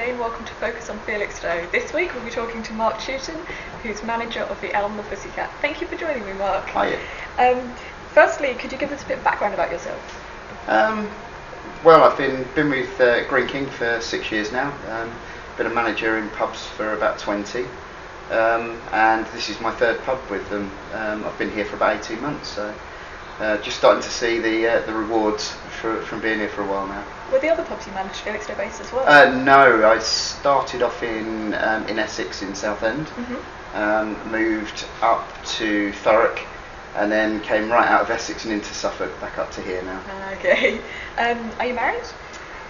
everybody, and welcome to Focus on Felixstowe. This week we'll be talking to Mark Teuten, who's manager of the Elm the Pussycat. Thank you for joining me, Mark. Hiya. Firstly, could you give us a bit of background about yourself? Well, I've been with Green King for 6 years now. Been a manager in pubs for about 20, and this is my third pub with them. I've been here for about 18 months, so just starting to see the rewards from being here for a while now. Were the other pubs you managed Felixstowe based as well? No, I started off in Essex in Southend, moved up to Thurrock, and then came right out of Essex and into Suffolk, back up to here now. Okay. Are you married?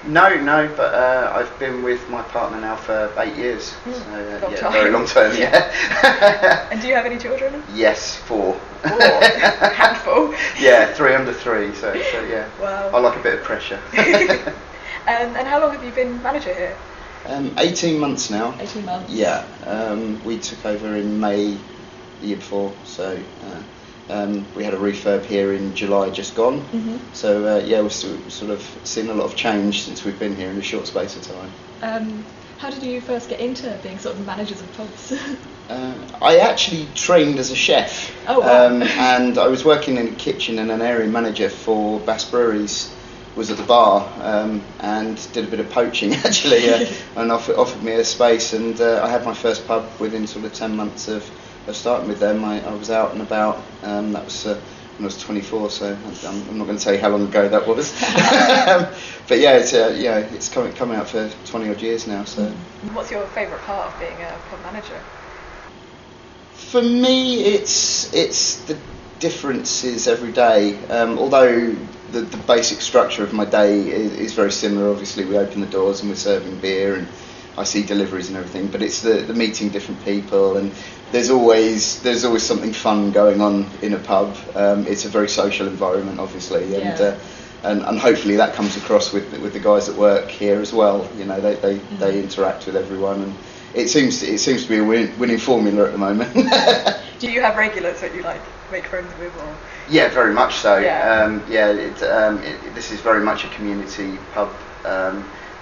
No, but I've been with my partner now for 8 years. Very long term, yeah. And do you have any children? Yes, 4. 4? Handful? Yeah, 3 under 3, so yeah. Wow. I like a bit of pressure. And how long have you been manager here? 18 months now. 18 months? Yeah. We took over in May the year before, so we had a refurb here in July just gone. So we've sort of seen a lot of change since we've been here in a short space of time. How did you first get into being sort of managers of pubs? I actually trained as a chef. Oh, wow. And I was working in a kitchen, and an area manager for Bass Breweries was at the bar, and did a bit of poaching actually, and offered me a space, and I had my first pub within sort of 10 months of starting with them. I was out and about. That was when I was 24, so I'm not going to tell you how long ago that was. But yeah, it's coming out for 20 odd years now. So, what's your favourite part of being a pub manager? For me, it's the differences every day. Although the basic structure of my day is very similar. Obviously, we open the doors and we're serving beer, and I see deliveries and everything. But it's the meeting different people, and there's always something fun going on in a pub. It's a very social environment, obviously, and hopefully that comes across with the guys that work here as well. You know, they interact with everyone, and it seems to be a winning formula at the moment. Do you have regulars that you make friends with, or? Yeah, very much so. Yeah. This is very much a community pub.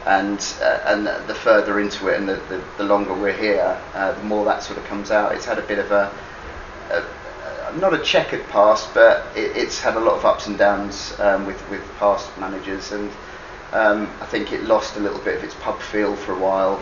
And the further into it and the longer we're here, the more that sort of comes out. It's had a bit of a not a checkered past, but it's had a lot of ups and downs with past managers, and I think it lost a little bit of its pub feel for a while,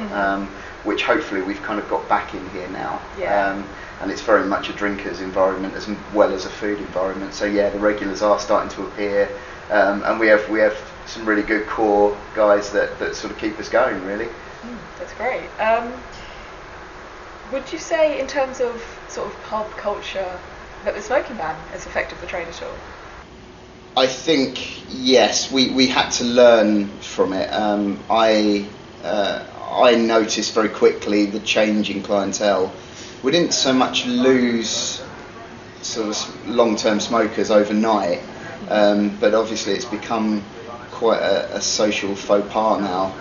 which hopefully we've kind of got back in here now. Yeah. And it's very much a drinker's environment as well as a food environment. So yeah, the regulars are starting to appear, and we have some really good core guys that sort of keep us going, really. That's great. Would you say, in terms of sort of pub culture, that the smoking ban has affected the trade at all? I think yes, we had to learn from it. I noticed very quickly the change in clientele. We didn't so much lose sort of long-term smokers overnight, but obviously it's become quite a social faux pas now,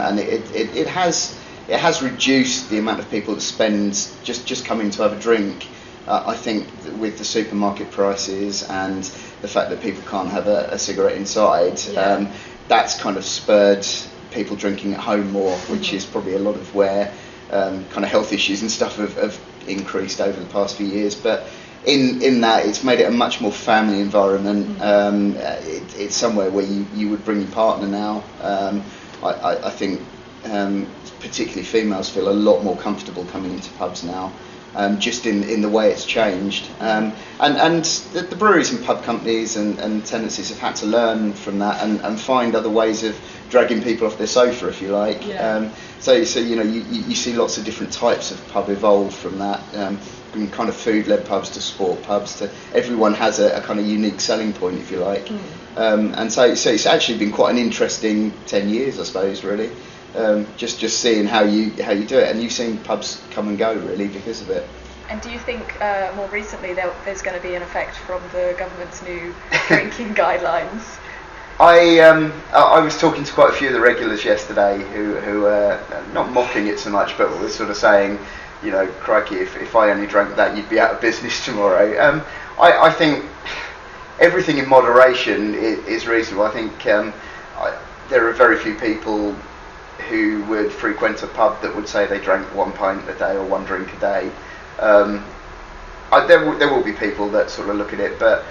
and it has reduced the amount of people that spend just coming to have a drink. I think that with the supermarket prices and the fact that people can't have a cigarette inside, that's kind of spurred people drinking at home more, which is probably a lot of where kind of health issues and stuff have increased over the past few years. But in that, it's made it a much more family environment. It's somewhere where you would bring your partner now. I think particularly females feel a lot more comfortable coming into pubs now, just in the way it's changed. And the breweries and pub companies and tenancies have had to learn from that and find other ways of dragging people off their sofa, if you like. So you know, you see lots of different types of pub evolve from that. From kind of food-led pubs to sport pubs, to everyone has a kind of unique selling point, if you like. And so it's actually been quite an interesting 10 years, I suppose, really. Just seeing how you do it, and you've seen pubs come and go really because of it. And do you think more recently there's going to be an effect from the government's new drinking guidelines? I was talking to quite a few of the regulars yesterday who not mocking it so much, but were sort of saying, you know, crikey, if I only drank that, you'd be out of business tomorrow. I think everything in moderation is reasonable. I think there are very few people who would frequent a pub that would say they drank 1 pint a day or 1 drink a day. There will be people that sort of look at it, but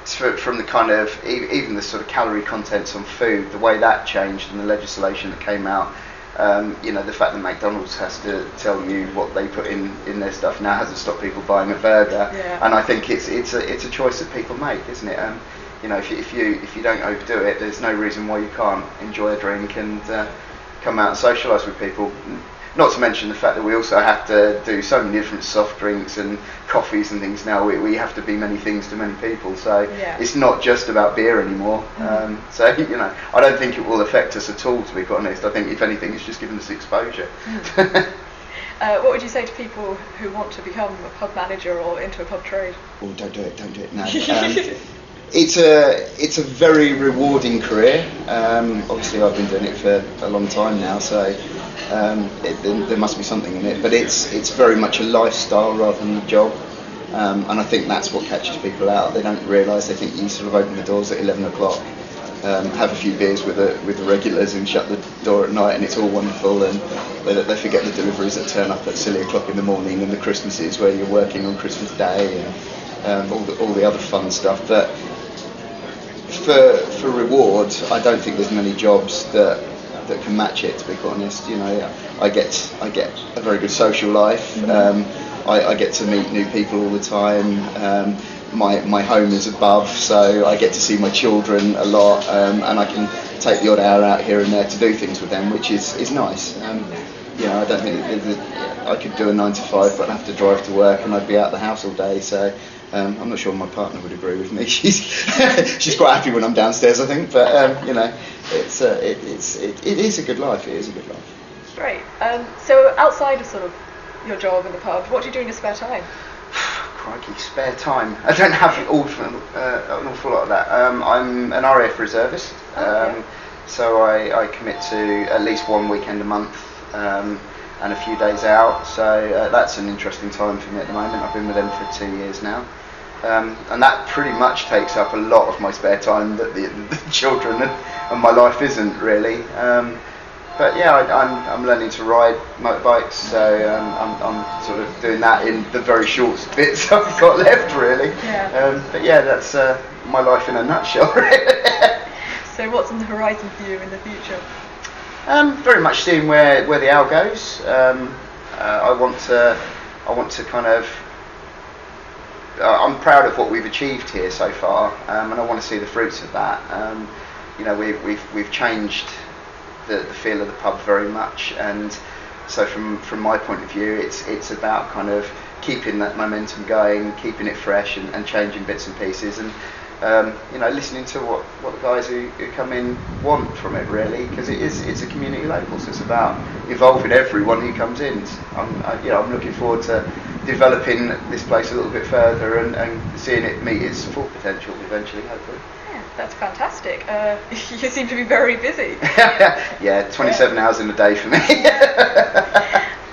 from the kind of, even the sort of calorie contents on food, the way that changed and the legislation that came out, the fact that McDonald's has to tell you what they put in their stuff now hasn't stopped people buying a burger. Yeah. And I think it's a choice that people make, isn't it? If you don't overdo it, there's no reason why you can't enjoy a drink and come out and socialise with people. Not to mention the fact that we also have to do so many different soft drinks and coffees and things now. We have to be many things to many people, so yeah. It's not just about beer anymore. So I don't think it will affect us at all, to be quite honest. I think if anything, it's just given us exposure. What would you say to people who want to become a pub manager or into a pub trade? Oh, don't do it. No. It's a very rewarding career. Obviously, I've been doing it for a long time now, so there must be something in it. But it's very much a lifestyle rather than a job, and I think that's what catches people out. They don't realise. They think you sort of open the doors at 11 o'clock, have a few beers with the regulars, and shut the door at night, and it's all wonderful. And they forget the deliveries that turn up at silly o'clock in the morning, and the Christmases where you're working on Christmas Day, and all the other fun stuff. But for reward, I don't think there's many jobs that can match it, to be quite honest. I get a very good social life. I get to meet new people all the time. My home is above, so I get to see my children a lot, and I can take the odd hour out here and there to do things with them, which is nice. I don't think I could do a 9 to 5, but I'd have to drive to work and I'd be out the house all day. So I'm not sure my partner would agree with me. She's quite happy when I'm downstairs, I think. But it is a good life. It is a good life. Great. So outside of sort of your job in the pub, what do you do in your spare time? Crikey, spare time. I don't have an awful lot of that. I'm an RAF reservist, so I commit to at least 1 weekend a month and a few days out. So that's an interesting time for me at the moment. I've been with them for 2 years now, and that pretty much takes up a lot of my spare time that the children and my life isn't really. But yeah, I'm learning to ride motorbikes, so I'm sort of doing that in the very short bits I've got left, really. Yeah. But yeah, that's my life in a nutshell, really. So what's on the horizon for you in the future? Very much seeing where the owl goes. I want to kind of. I'm proud of what we've achieved here so far, and I want to see the fruits of that. We've changed the feel of the pub very much, and so from my point of view, it's about kind of keeping that momentum going, keeping it fresh, and changing bits and pieces, and listening to what the guys who come in want from it, really, because it's a community local, so it's about involving everyone who comes in. I'm looking forward to developing this place a little bit further and seeing it meet its full potential eventually, hopefully. That's fantastic. You seem to be very busy. Yeah, 27 hours in a day for me.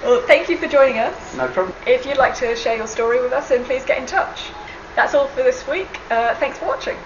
Well, thank you for joining us. No problem. If you'd like to share your story with us, then please get in touch. That's all for this week. Thanks for watching.